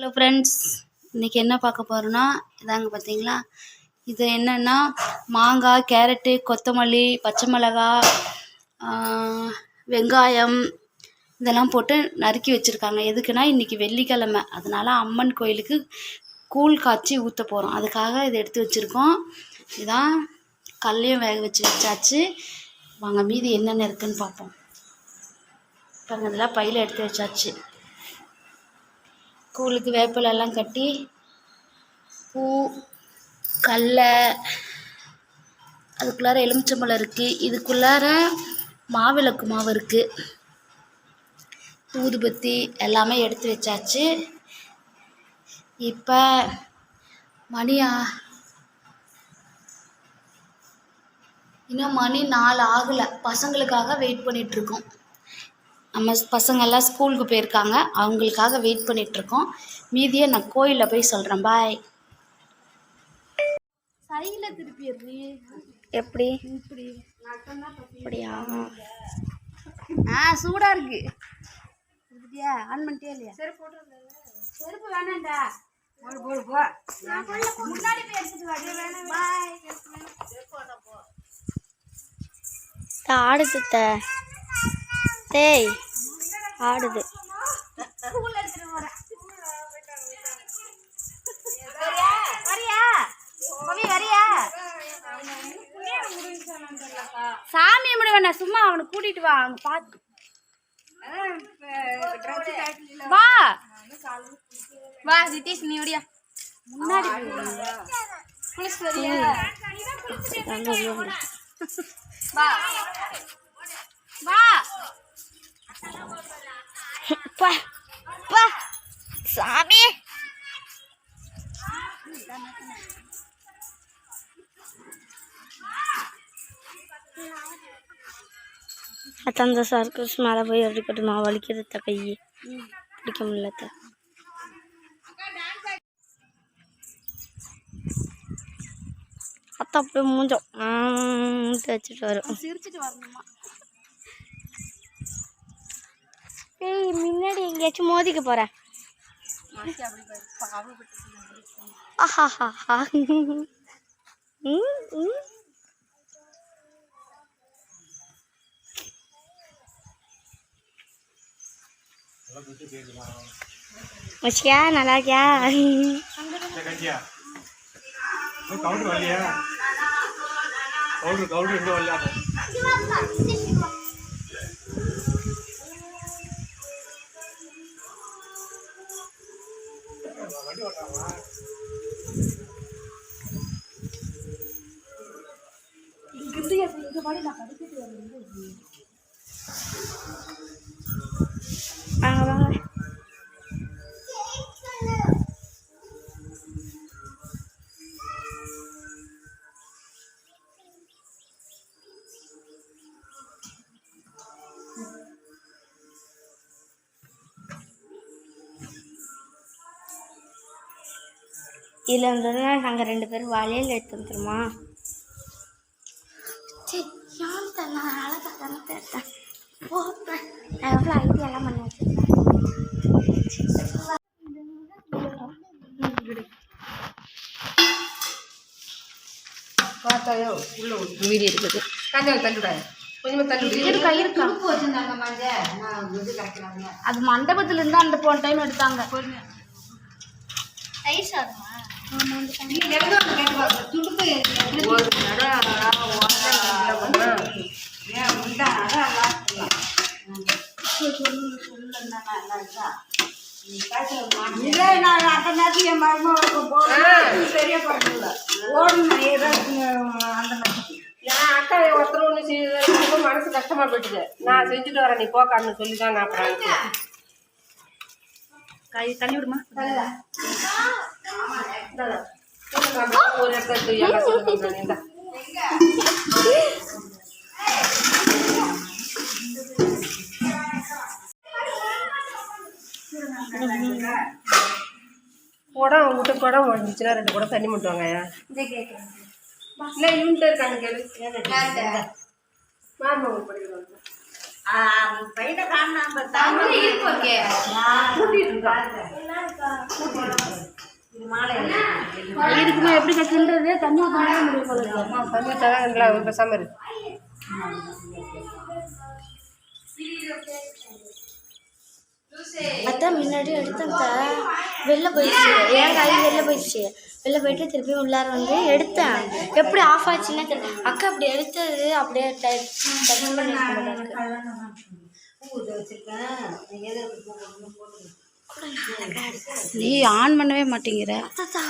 Hello friends, இன்றைக்கி என்ன பார்க்க போகிறோன்னா இதாங்க பார்த்தீங்களா. இது என்னென்னா மாங்காய், கேரட்டு, கொத்தமல்லி, பச்சை மிளகாய், வெங்காயம் இதெல்லாம் போட்டு நறுக்கி வச்சுருக்காங்க. எதுக்குன்னா இன்றைக்கி வெள்ளிக்கிழமை, அதனால் அம்மன் கோயிலுக்கு கூழ் காய்ச்சி ஊற்ற போகிறோம். அதுக்காக இதை எடுத்து வச்சுருக்கோம். இதான் கல்லையும் வேக வச்சாச்சு. வாங்க மீதி என்னென்ன இருக்குதுன்னு பார்ப்போம். பாருங்க, இதெல்லாம் பையில் எடுத்து வச்சாச்சு. கூழுக்கு வேப்பிலெல்லாம் கட்டி பூ, கடலை, அதுக்குள்ளார எலுமிச்சம்பழம் இருக்குது. இதுக்குள்ளார மாவிளக்கு மாவு இருக்குது. ஊதுபத்தி எல்லாமே எடுத்து வச்சாச்சு. இப்போ இன்னும் மணி 4 ஆகலை. பசங்களுக்காக வெயிட் பண்ணிகிட்ருக்கோம். நம்ம பசங்கள்லாம் ஸ்கூலுக்கு போயிருக்காங்க, அவங்களுக்காக வெயிட் பண்ணிகிட்ருக்கோம். மீதியை நான் கோயிலில் போய் சொல்கிறேன். பாய். சைடில் திருப்பி எப்படி இப்படி அப்படியா? சூடாக இருக்கு. இப்படியா ஆன் பண்ணிட்டே இல்லையா? செருப்பு வேணாண்டா. முன்னாடி போய் எடுத்துட்டு வாடி. பாய். ஆடுது டேய், ஆடுது. சாமி முடிவண்ணா, சும்மா அவனை கூட்டிட்டு வா. அவங்க பார்த்து வா வா. நிதிஷ், நீ ஓடியா முன்னாடி. வா வா. சாமி அந்த சர்க்கஸ் மேலே போய் எடுக்கட்டுமா? வலிக்கிறது கை பிடிக்க முடியல. அத்தை அப்படியே மூஞ்சோம் வச்சுட்டு வரும். சிரிச்சுட்டு வரணுமா? ஏய், முன்னாடி எங்கேயாச்சும் மோதிக்க போகிறேன். ஆஹாஹா. மச்சியா, நல்லா இருக்கியா? இதில் இருந்ததுன்னா நாங்கள் 2 பேரும் வளையல் எடுத்து வந்துருமா? சரி, யார் தானே அழகாக தானே தேட்டேன். போப்பேன். நான் எவ்வளோ ஐடியாலாம் பண்ணி வச்சுருக்கேன். பார்த்தாயோ உள்ள மீறி இருக்குது. கஞ்சால் தள்ளுடாது, கொஞ்சமாக தள்ளு. கயிறு வச்சுருந்தாங்க மஞ்சள். அது மண்டபத்துலேருந்து அந்த போன டைம் எடுத்தாங்க. தயிர் சாதமா? அக்கா ஒருத்தர் ஒன்று செய்ய மனசு கஷ்டமா போயிட்டுது. நான் செஞ்சுட்டு வரேன், நீ போக்கான்னு சொல்லி தான் நான் அப்புறம் கை தள்ளி விடுமா? ஒரு இடத்துல குடம் விட்டு குடம் முடிஞ்சிச்சுன்னா 2 குடம் தண்ணி மட்டுவாங்க. இல்லை இவன்ட்டு இருக்காங்க கேளு. மாமா படிக்கிறாங்க. பையனை காணாம கூட்டிட்டு இருக்காங்க. இருக்குமா எப்படி கற்றுன்றது தண்ணி ஊற்ற முடியும் போல இருக்கு. தண்ணி தராங்களா பேசாமல் இருக்கு. அதான் முன்னாடி எடுத்தேன் வெளில போயிடுச்சு, ஏன் கை வெளில போயிடுச்சு. வெளில போயிட்டு திருப்பி உள்ளார வந்து எடுத்தேன். எப்படி ஆஃப் ஆச்சுன்னே தெரியல. அக்கா அப்படி எடுத்தது அப்படியே டச் பண்ணி நீ ஆன் பண்ணவே மாட்டேங்கிற.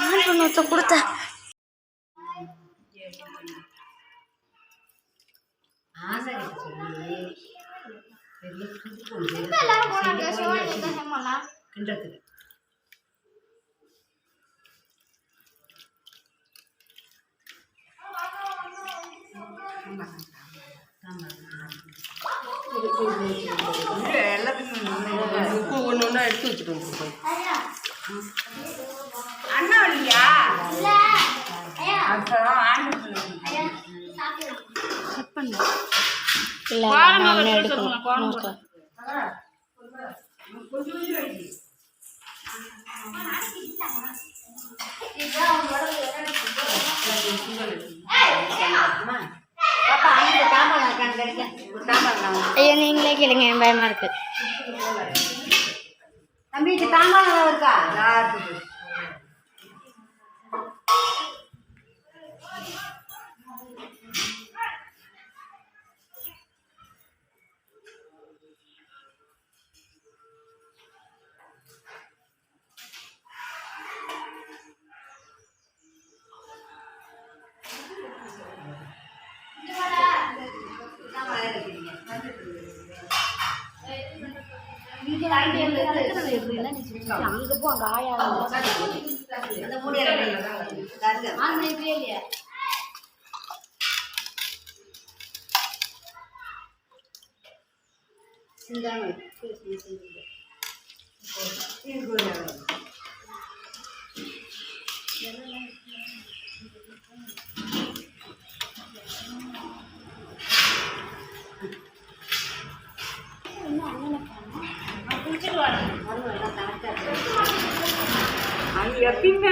ஆன் பண்ண கொடுத்தேன். உப்பு ஒன்று ஒன்றா எடுத்து வச்சுட்டு போய் அண்ணா இல்லையா கட் பண்ணு. இல்லை நான் எடுக்கணும். ஐயா நீங்களே கேளுங்க, என் பயமா இருக்கு. தம்பி இது தாம்பாளம் இருக்கா? அங்கே போ, அங்கே ஆயா இல்லையா? எப்பயுமே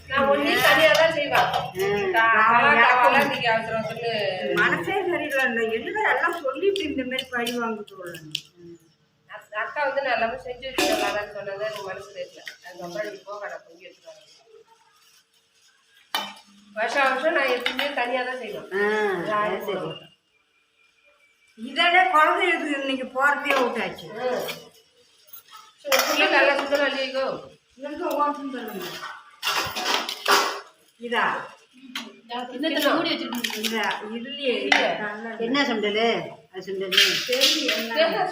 நான் ஒன்றே தனியாக தான் செய்வேன். நீங்கள் அவசரம் சொல்லு. மனசே சரியில்லை. என்னதான் எல்லாம் சொல்லிட்டு இந்த மாதிரி பழி வாங்க அக்கா வந்து நான் எல்லாமே செஞ்சு வச்சுருக்காங்கன்னு சொன்னது எனக்கு மனசு தெரியல. அதுக்கப்புறம் நீ போக நான் பொங்கி எடுத்துருவாங்க. வருஷம் நான் எப்பயுமே தனியாக தான் செய்வேன். சரி இதோட குழந்தை எடுத்து இன்னைக்கு போகிறதே விட்டாச்சு. நல்லா சுத்தம் இல்லையோ இதா என்ன சுண்டல்? அது சுண்டல்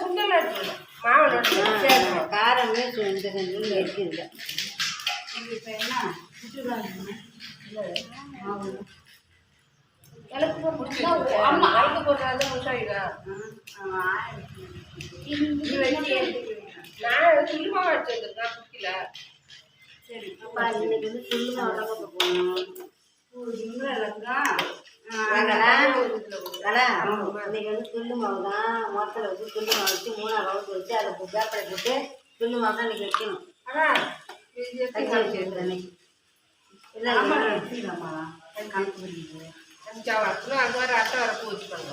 சுண்டல் இருக்கு மாவு காரமே இந்த சுண்டல் இருக்குது. இப்போ என்ன அம்மா அழுக்கு போடுறாங்க முஷாயிடா. நான் சுள்ளுமா அடிச்சு வந்துருக்கேன் குட்டில. சரி இன்னைக்கு வந்து சுள்ளுமா வளர்க்க போகணும். இன்னைக்கு வந்து துள்ளு மாவு தான் மொத்தத்தில் வச்சு துள்ளு மாவு வச்சு 3 ரவுண்டு வச்சு அதை பேப்பரை போட்டு துள்ளு மாவு தான் இன்னைக்கு வைக்கணும். அங்கே வர அட்டை வரப்போ வச்சுக்கோங்க.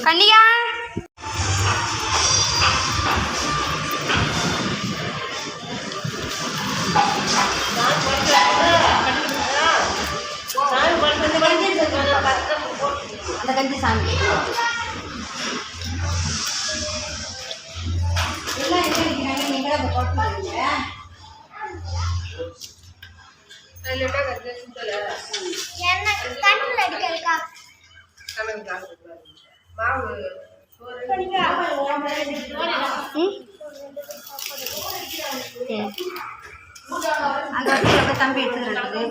கன்னிகா அந்த கஞ்சி சாமி எல்லாம் எங்கே வைக்கிறாங்க நீங்களே அதை போட்டு பண்ணுவீங்க மாவு அந்த இடத்துல தம்பி எடுத்துக்கிறது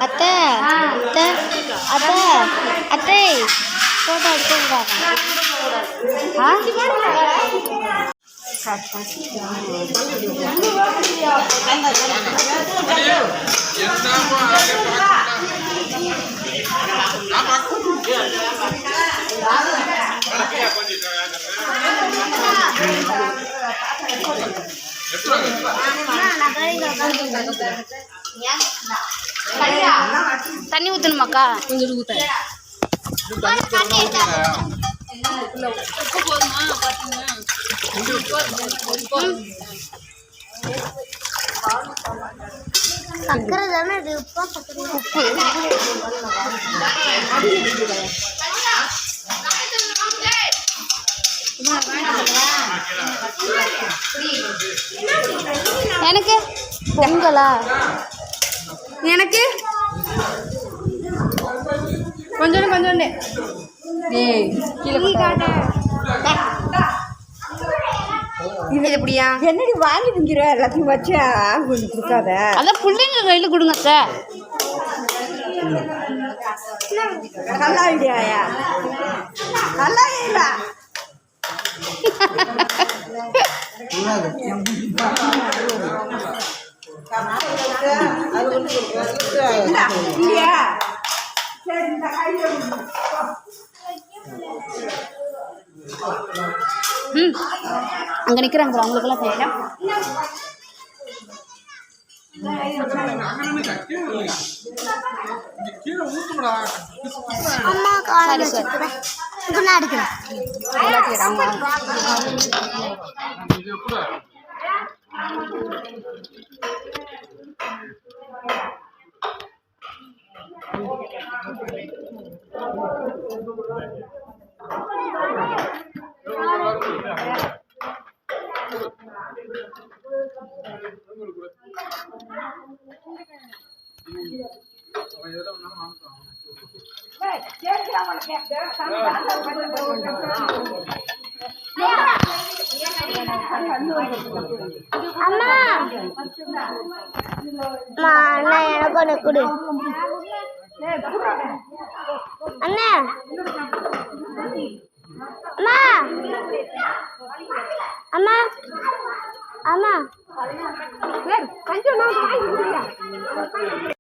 அத்தை அத்தை அத்தை அத்தை ஃபோட்டோ எடுத்துக்கூடாது தண்ணி ஊற்றணுமாக்கா? கொஞ்சம் ஊற்ற சக்கரை தானே இது உப்பா சக்கரை உப்பு எனக்கு பொங்கலா? எனக்கு கொஞ்சோண்டு இது எப்படியா என்னடி வாங்கி திங்கிற எல்லாத்தையும் வச்சா கொஞ்சம் கொடுக்காத அதான் பிள்ளைங்க கையில் கொடுங்க சார். நல்லா இல்லையா நல்லா இல்லையா இல்லையா அங்கே நிற்கிறாங்க அவங்களுக்கெல்லாம் கையில அம்மா காலை வச்சுக்கிறேன் நான் எடுக்கிறேன் அம்மா அண்ணா எனக்கு ஒன்று கொடு அண்ணா அம்மா